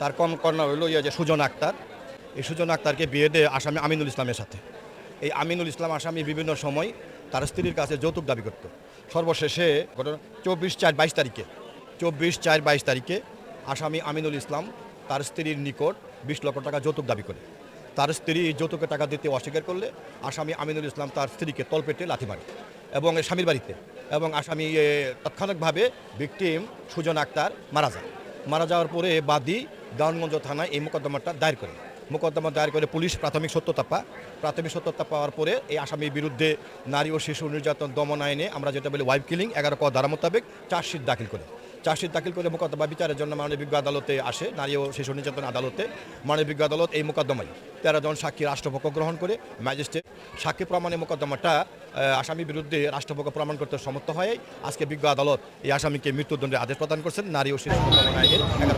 তার কন্যা হইল যে সুজন আক্তার। এই সুজন আক্তারকে বিয়ে দেয় আসামি আমিনুল ইসলামের সাথে। এই আমিনুল ইসলাম আসামি বিভিন্ন সময় তার স্ত্রীর কাছে যৌতুক দাবি করত। সর্বশেষে 24/4/22 তারিখে আসামি আমিনুল ইসলাম তার স্ত্রীর নিকট 20 লক্ষ টাকা যৌতুক দাবি করে। তার স্ত্রী যৌতুকের টাকা দিতে অস্বীকার করলে আসামি আমিনুল ইসলাম তার স্ত্রীকে তলপেটে লাথি মারে এবং স্বামীর বাড়িতে, এবং আসামি তাৎক্ষণিকভাবে ভিকটিম সুজন আক্তার মারা যাওয়ার পরে বাদী দেওয়ানগঞ্জ থানায় এই মোকদ্দমাটা দায়ের করে। মোকদ্দমা দায়ের করে পুলিশ প্রাথমিক সত্যতা পাওয়ার পরে এই আসামির বিরুদ্ধে নারী ও শিশু নির্যাতন দমন আইনে আমরা যেটা বলি ওয়াইফ কিলিং 11 ক ধারা মোতাবেক চার্জশিট দাখিল করে মোকদ্দমা বিচারের জন্য মাননীয় বিজ্ঞ আদালতে আসে, নারী ও শিশু নির্যাতন আদালতে। মাননীয় বিজ্ঞ আদালত এই মোকদ্দমায় 13 জন সাক্ষী রাষ্ট্রপক্ষ গ্রহণ করে ম্যাজিস্ট্রেট সাক্ষী প্রমাণে মোকদ্দমাটা আসামির বিরুদ্ধে রাষ্ট্রপক্ষ প্রমাণ করতে সমর্থ হয়। আজকে বিজ্ঞ আদালত এই আসামিকে মৃত্যুদণ্ডের আদেশ প্রদান করছেন নারী ও শিশু দমন আইনের 11